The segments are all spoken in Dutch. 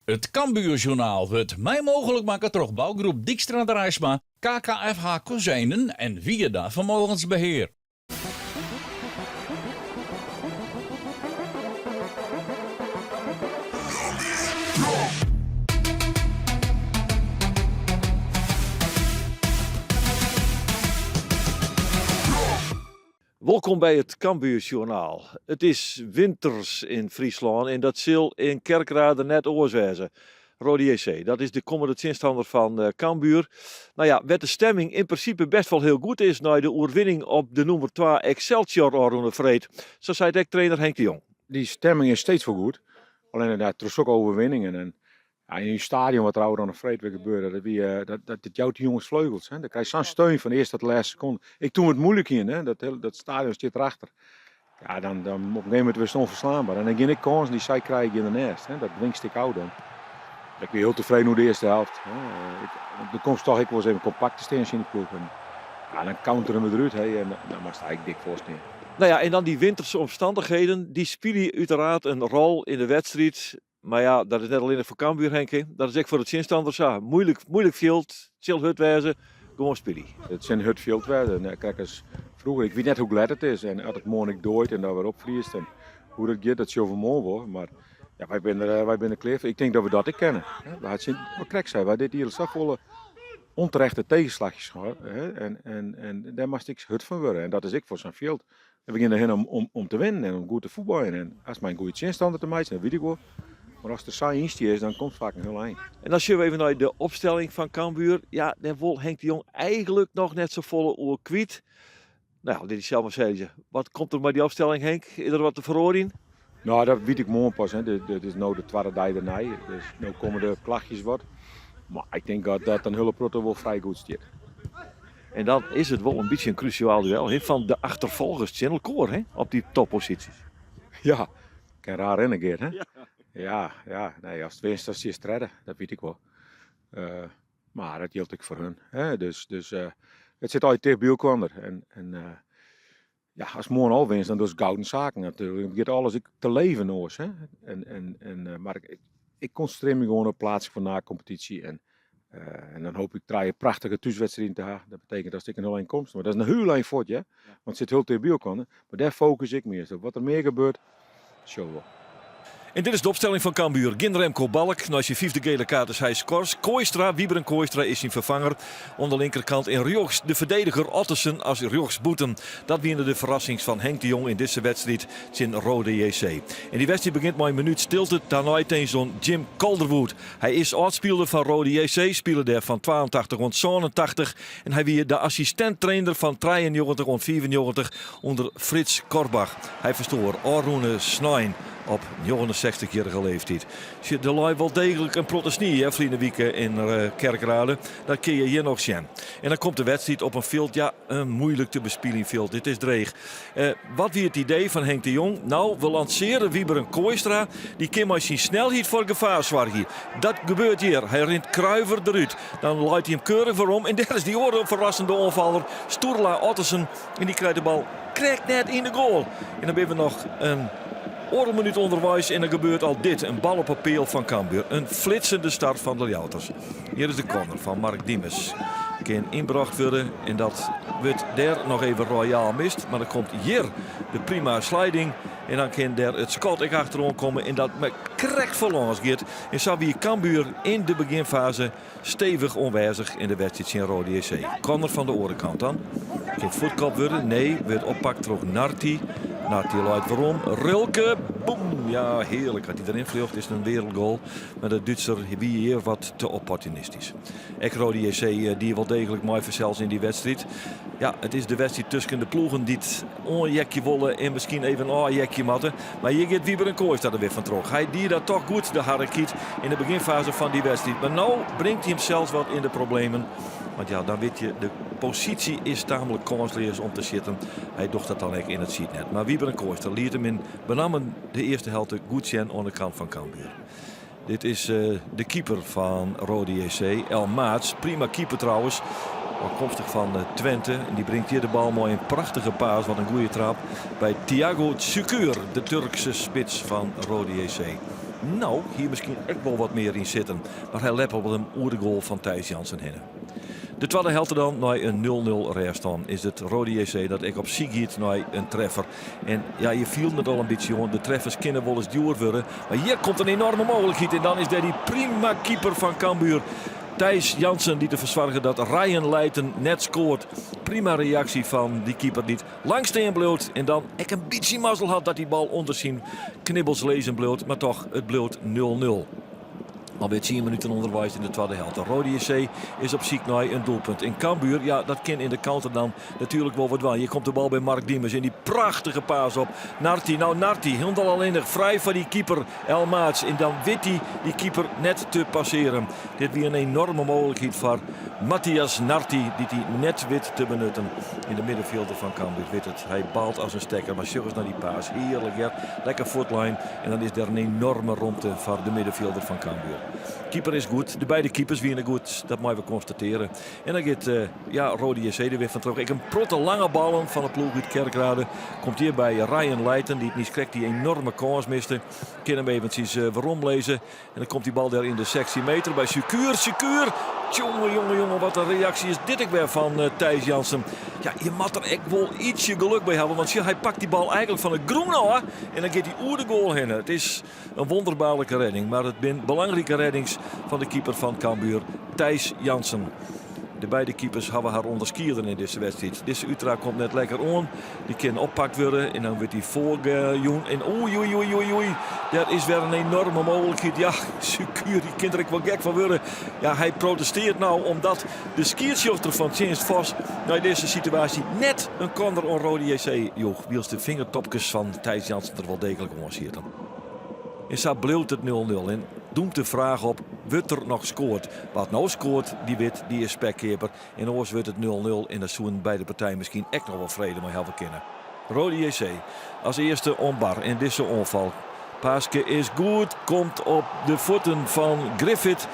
Het Cambuurjournaal wordt mij mogelijk maken door bouwgroep Dijkstra de Rijsma, KKFH Kozijnen en Wieda Vermogensbeheer. Welkom bij het Cambuurjournaal. Het is winters in Friesland en dat zal in Kerkrade net oorzaken. Rode JC, dat is de komende tegenstander van Cambuur. Nou ja, werd de stemming in principe best wel heel goed is na de overwinning op de nummer 2 Excelsior Oranje Vreed. Zo zei de trainer Henk de Jong. Die stemming is steeds wel goed. Alleen inderdaad, er is ook overwinningen. En ja, in je stadion wat er ouder dan een vreed weer gebeurde, dat jouwt die jongens vleugels. Hè. Dan krijg je zo'n steun van de eerste tot de laatste seconde. Ik doe het moeilijk in, hè. Dat stadion zit erachter. Ja, dan op een gegeven moment weer onverslaanbaar. En dan ging ik kans die zij krijg je in de nest. Hè. Dat dwingst ik out dan. Ik ben heel tevreden hoe de eerste helft. Hè. De komst toch ik was even compact te staan in de ploeg. En, ja, dan counteren we eruit. Hè. En dan was het eigenlijk dik voorstaan. Nou ja, en dan die winterse omstandigheden, die spelen uiteraard een rol in de wedstrijd. Maar ja, dat is net alleen voor Cambuur, Henk. Dat is ook voor de tegenstanders. Ja, moeilijk veld, chill hut wijzen, gewoon spelen. Het zijn hutfield werden. Kijk eens, vroeger, ik weet net hoe glad het is. En als het morgen dooit en daar weer opvliest. En hoe dat gaat, dat zal voor morgen worden. Maar ja, wij zijn kleef. Ik denk dat we dat kennen. We krijgen wij dit hier zo volle onterechte tegenslagjes gehad. En daar moest ik hut van worden. En dat is ik voor zo'n veld. En we beginnen heen om te winnen en om goed te voetballen. En als mijn goede tegenstander te maken, dan weet ik wel. Maar als er saai is, dan komt het vaak een heel eind. En als je even naar de opstelling van Cambuur, ja, dan wil Henk de Jong eigenlijk nog net zo volle oor kwijt. Nou, dit is zelf maar zeggen. Wat komt er bij die opstelling, Henk? Is er wat te verhoren? Nou, dat weet ik morgen pas. Dit is nou de tweede dag erna. Dus nu komen de klachtjes wat. Maar ik denk dat een hulpproto wel vrij goed staat. En dan is het wel een beetje een cruciaal duel he, van de achtervolgers Channel Core op die topposities. Ja, kan raar rennen, hè? Ja. Nee, als het winst, is het redden. Dat weet ik wel. Maar dat geldt ook voor hun. Hè? Dus het zit altijd tegen bij elkaar. En ja, als morgen al winst, dan is het gouden zaken natuurlijk. Dan begint alles te leven nog. Hè? Maar ik concentreer me gewoon op plaatsing van na-competitie. En dan hoop ik een prachtige thuiswedstrijd te hebben. Dat betekent dat ik een 0-1 komst. Maar dat is een heel lijn voort, ja. Want het zit heel tegen bij elkaar. Maar daar focus ik meer op. Wat er meer gebeurt, show wel. En dit is de opstelling van Cambuur. Gin Remco Balk, naast je vijfde gele kaart is hij scors. Kooistra, Wieberen Kooistra is zijn vervanger. Aan de linkerkant in Rjochts de verdediger Ottersen als Rjochts Boeten. Dat winnen de verrassings van Henk de Jong in deze wedstrijd in Rode JC. En die wedstrijd begint met een minuut stilte. Daarna tegen zo'n Jim Calderwood. Hij is oudspeler van Rode JC, speler daar van 82 rond 87. En hij weer de assistent-trainer van 93 rond 94 onder Frits Korbach. Hij verstoor Arune Snijn op 69-jarige leeftijd. Je de lui wel degelijk een protestie, hè, vrienden Wieken in Kerkrade. Dat kun je hier nog zien. En dan komt de wedstrijd op een veld, ja, een moeilijk te bespelen veld. Dit is dreig. Wat weer het idee van Henk de Jong? Nou, we lanceren Wieberen Kooistra. Die kan maar zijn snelheid voor gevaar zwaar. Dat gebeurt hier. Hij rent Kruiver eruit. Dan leidt hij hem keurig voorom. En daar is die orde verrassende onvaller. Stoerla Ottersen. En die krijgt de bal krijgt net in de goal. En dan hebben we nog een minuut onderwijs en er gebeurt al dit. Een bal op peel van Cambuur. Een flitsende start van de Jouters. Hier is de corner van Mark Diemers. Kan inbracht worden en dat wordt daar nog even royaal mist. Maar dan komt hier de prima sliding. En dan kan daar het schot ik achterom komen. En dat met correct verlangs gaat. En zo wie Cambuur in de beginfase stevig onwijzig in de wedstrijd in Rode JC. Corner van de orenkant dan. Geen voetkop worden. Nee, wordt oppakt door Narti. Narti luidt waarom. Rulke. Boom. Ja, heerlijk. Had hij erin vlucht is het een wereldgoal. Maar de Duitser wie hier wat te opportunistisch. Ek Rode JC die wel degelijk mooi verzels in die wedstrijd. Ja, het is de wedstrijd tussen de ploegen die het onjekje willen en misschien even een jekje matten. Maar hier gaat Wieberen Kooistra er weer van terug. Hij die dat toch goed, de Harakiet, in de beginfase van die wedstrijd. Maar nou brengt hij hem zelfs wat in de problemen. Want ja, dan weet je, de positie is tamelijk kansloos om te zitten. Hij doet dat dan echt in het zietnet. Maar Wieberen Kooistra liet hem in benamen de eerste helft goed zijn aan de kant van Cambuur. Dit is de keeper van Rode JC, El Maats. Prima keeper trouwens. Afkomstig van Twente. En die brengt hier de bal mooi een prachtige paas. Wat een goede trap. Bij Thiago Tsukur, de Turkse spits van Rode JC. nou, hier misschien echt wel wat meer in zitten. Maar hij lept op een oergoal van Thijs Jansen heen. De tweede helft dan, naar een 0-0 restaan, is het Rode JC dat ik op ziek giet naar een treffer. En ja, je viel het al een beetje, jongen. De treffers kunnen wel eens duur worden. Maar hier komt een enorme mogelijkheid. En dan is daar die prima keeper van Cambuur, Thijs Jansen, die te verzorgen dat Ryan Leijten net scoort. Prima reactie van die keeper die lang steen bloot. En dan ik een beetje mazzel had dat die bal onder zijn knibbels lezen bloot. Maar toch, het bloot 0-0. Alweer 10 minuten onderwijs in de tweede helft. De Rode JC is op ziek naar een doelpunt. In Cambuur, ja, dat kan in de counter dan natuurlijk wel wat waan. Hier komt de bal bij Mark Diemers in die prachtige paas op Narti. Nou, Narti, helemaal alleenig vrij van die keeper Elmaats. En dan weet hij die keeper net te passeren. Dit weer een enorme mogelijkheid voor Matthias Narti, die hij net weet te benutten. In de middenvelder van Cambuur weet het. Hij baalt als een stekker, maar zorg eens naar die paas. Heerlijk, ja. Lekker footline. En dan is er een enorme romte voor de middenvelder van Cambuur. Keeper is goed. De beide keepers winnen goed. Dat moeten we constateren. En dan gaat Rode JC er weer van terug. Ik een protte lange ballen van de ploeg uit Kerkrade. Komt hier bij Ryan Leijten. Die het niet krijgt. Die enorme kans miste. Ik kan hem eventjes waarom lezen. En dan komt die bal daar in de 16 meter bij Secuur. Jongen, wat een reactie is dit ik weer van Thijs Jansen. Ja, je moet er echt wel ietsje geluk bij hebben. Want hij pakt die bal eigenlijk van het groen hoor. En dan gaat hij oer de goal heen. Het is een wonderbaarlijke redding. Maar het zijn belangrijke reddings van de keeper van Cambuur, Thijs Jansen. De beide keepers hebben haar onderskierden in deze wedstrijd. Deze Utrecht komt net lekker aan. Die kan oppakt worden. En dan wordt hij voorgejoen. En oei. Dat is weer een enorme mogelijkheid. Ja, Secuur, die kind er wel gek van worden. Ja, hij protesteert nou omdat de skierschofter van James Vos naar deze situatie net een corner on Rode JC joeg. Wiels de vingertopjes van Thijs Jansen er wel degelijk om was hier dan. En zo bleef het 0-0. En doemt de vraag op, wordt er nog scoort? Wat nou scoort, die is spekkeeper. En anders wordt het 0-0 en dan zullen beide partijen misschien echt nog wel vrede mee hebben kunnen. Rode JC als eerste onbar in deze onval. Paaske is goed, komt op de voeten van Griffith.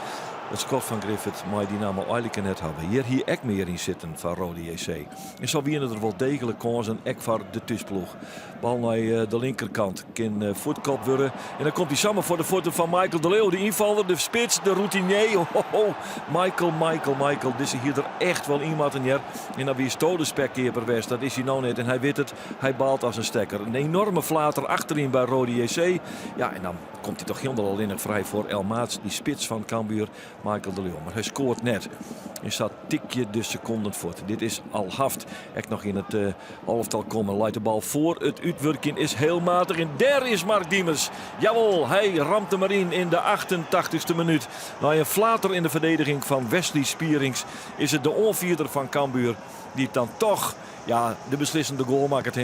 Het schot van Griffith, maar die namen eigenlijk net hebben. Hier echt meer in zitten van Rode JC. En zo winnen er wel degelijk kansen, ook voor de thuisploeg. Bal naar de linkerkant, kan voetkop worden. En dan komt hij samen voor de voeten van Michael de Leeuw. De invaller, de spits, de routinier. Michael. Dit is hier er echt wel iemand in. En dan wie is de spekkeeper best, dat is hij nou net. En hij weet het, hij baalt als een stekker. Een enorme flater achterin bij Rode JC. Ja, en dan komt hij toch helemaal alleen vrij voor Elmaats, die spits van Cambuur. Michael de Leeuw. Maar hij scoort net. En staat tikje de seconden voort. Dit is al haft. Echt nog in het halftal komen. Leidt de bal voor. Het uitwerken is heel matig. En daar is Mark Diemers. Jawel, hij ramt hem erin in de 88ste minuut. Na een flater in de verdediging van Wesley Spierings is het de onvierder van Cambuur die dan toch de beslissende goal maakt.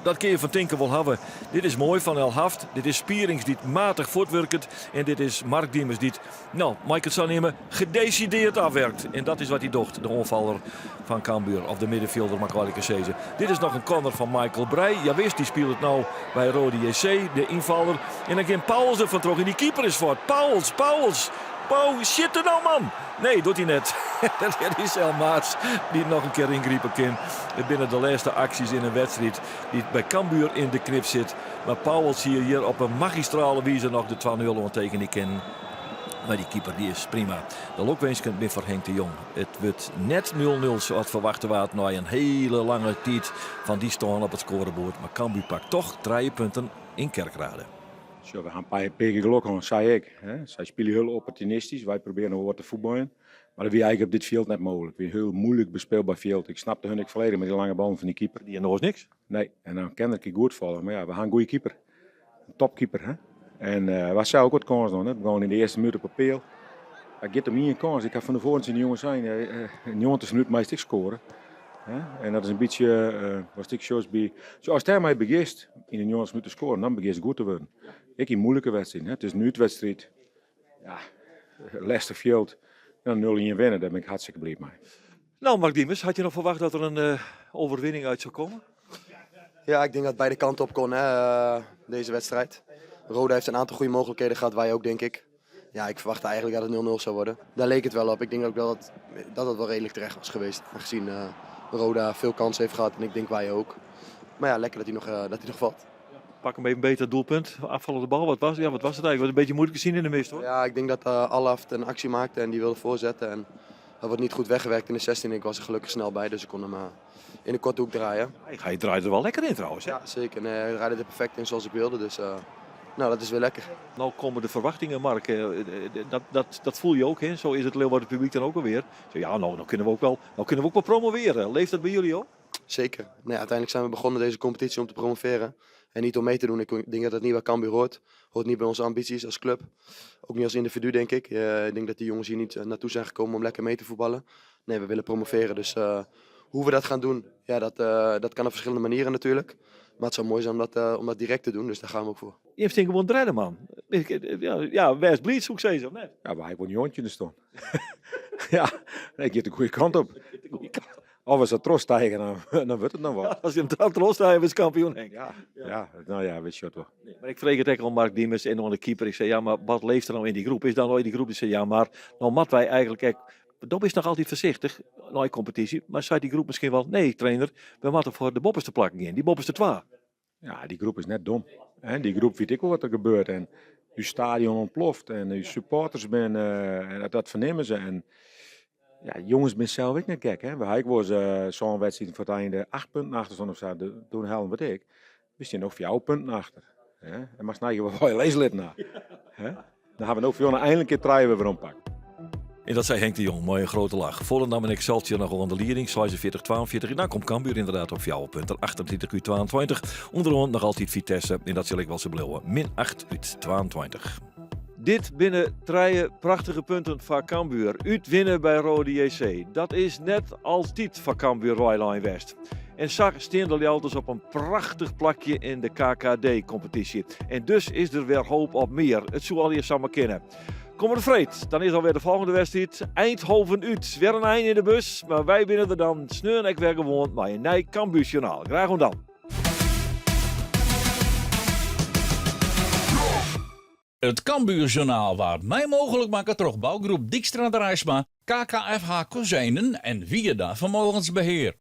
Dat kun je van Tinker wel hebben. Dit is mooi van El Haft. Dit is Spierings die het matig voortwerkt. En dit is Mark Diemers die het, Michael zou nemen, gedecideerd afwerkt. En dat is wat hij docht, de onvaller van Cambuur. Of de middenvelder, maar kwalijke zeggen. Dit is nog een corner van Michael Breij. Ja wist, die speelt het nou bij Rode JC, de invaller. En dan kan Pauwels er van terug. En die keeper is voort. Pauwels. Pauw, shit er nou man! Nee, doet hij net. Dat is Elmaats die nog een keer ingrijpen kan. Binnen de laatste acties in een wedstrijd die bij Cambuur in de knip zit. Maar Pauwels hier op een magistrale wijze nog de 2-0 onttekenen kan. Maar die keeper die is prima. De lokwenskant weer voor Henk de Jong. Het wordt net 0-0 zoals verwacht werd na een hele lange tijd van die staan op het scorebord. Maar Cambuur pakt toch 3 punten in Kerkrade. Zo, we gaan een paar keer geluk aan, zei ik. Hè. Zij spelen heel opportunistisch. Wij proberen nog wat te voetballen. Maar dat is eigenlijk op dit veld net mogelijk. Weer heel moeilijk bespeelbaar veld. Ik snapte hun volledig met die lange ballen van die keeper. Die nog eens niks. Nee, en dan kan ik goed vallen. Maar ja, we gaan een goede keeper. Een topkeeper. Hè. En wat zou ook wat kans doen. Hè. We gaan in de eerste minuut op papeel. Hij geeft hem hier een kans. Ik heb van de voren zien de jongens zijn. In 90 minuten meest ik scoren. Hè. En dat is een beetje wat ik zoals bij. Zoals hij mij begist in de 90 minuten scoren, dan begist goed te worden. Ik in moeilijke wedstrijd. Hè. Het is nu een wedstrijd. Ja, lastig veld. En 0-1 winnen, daar ben ik hartstikke blij mee. Nou, Mark Diemers, had je nog verwacht dat er een overwinning uit zou komen? Ja, ik denk dat beide kanten op kon, hè, deze wedstrijd. Roda heeft een aantal goede mogelijkheden gehad, wij ook, denk ik. Ja, ik verwachtte eigenlijk dat het 0-0 zou worden. Daar leek het wel op. Ik denk ook dat het wel redelijk terecht was geweest. Aangezien Roda veel kansen heeft gehad en ik denk wij ook. Maar ja, lekker dat hij nog valt. Pak hem even beter doelpunt. Afvallende bal, wat was het eigenlijk? Wat een beetje moeilijk te zien in de mist hoor. Ja, ik denk dat Alaft een actie maakte en die wilde voorzetten. En dat wordt niet goed weggewerkt in de 16. Ik was er gelukkig snel bij, dus ik kon hem in de korte hoek draaien. Hij draait er wel lekker in trouwens. Hè? Ja, zeker. Nee, hij draaide er perfect in zoals ik wilde, dus nou, dat is weer lekker. Nou komen de verwachtingen, Mark. Dat voel je ook, hè? Zo is het Leeuwarden publiek dan ook alweer. Zo, ja, nou kunnen we ook wel promoveren. Leeft dat bij jullie ook? Zeker. Nee, uiteindelijk zijn we begonnen deze competitie om te promoveren. En niet om mee te doen. Ik denk dat dat niet bij Cambuur hoort. Hoort niet bij onze ambities als club. Ook niet als individu, denk ik. Ik denk dat die jongens hier niet naartoe zijn gekomen om lekker mee te voetballen. Nee, we willen promoveren. Dus hoe we dat gaan doen, ja, dat kan op verschillende manieren natuurlijk. Maar het zou mooi zijn om dat direct te doen. Dus daar gaan we ook voor. Je hebt gewoon redden, man. Ja, West Bleeds, hoe ik zei zo net. Ja, maar hij wordt niet hondje in de stond. Ja, nee, ik gaat de goede kant op. Of als het trots stijgen, dan wordt het nog wel. Als je hem dan troost, dan hebben we kampioen, Henk. Ja, nou ja, weet je wat wel. Nee, maar ik vreeg het echt aan Mark Diemers en aan de keeper. Ik zei, ja, maar wat leeft er nou in die groep? Is dan nooit die groep? Die zei, ja, maar nou mat wij eigenlijk... Dob is nog altijd voorzichtig, nou in competitie. Maar zei die groep misschien wel, nee trainer, we moeten voor de boppers te plakken in. Die boppers te twa. Ja, die groep is net dom. En die groep weet ik wel wat er gebeurt. En uw stadion ontploft en uw supporters ben en dat vernemen ze. En ja, jongens ben zelf ook net gek. Hè? Ik was zo'n wedstrijd voor het einde 8 punten achter stond of zo. Toen halen wat ik. We staan nog 4 punten achter. Hè? En maar snijden we wel je leeslid na. Hè? Dan hebben we ook veel eindelijk een keer draaien we weer ompakken. En dat zei Henk de Jong, mooi een grote lach. Volendam en Excelsior nog aan de leiding, 46-42. En dan komt Cambuur inderdaad op 4 punten, 28-22. Onderhand nog altijd Vitesse, en dat zal ik wel zo blijven. -8-22. Dit binnen 3 prachtige punten van Cambuur. Uitwinnen bij Rode JC. Dat is net altijd van Cambuur Royal West. En zag Steendel dus op een prachtig plakje in de KKD-competitie. En dus is er weer hoop op meer. Het zou al je samen kennen. Kom er vreed, dan is alweer de volgende wedstrijd. Eindhoven uit. Weer een eind in de bus, maar wij binnen er dan sneur en ik weer gewoon maar een nij Cambuurjournaal. Graag om dan. Het Cambuurjournaal waar mij mogelijk maken door bouwgroep Dijkstra de Rijsma, KKFH Kozijnen en Wieda Vermogensbeheer.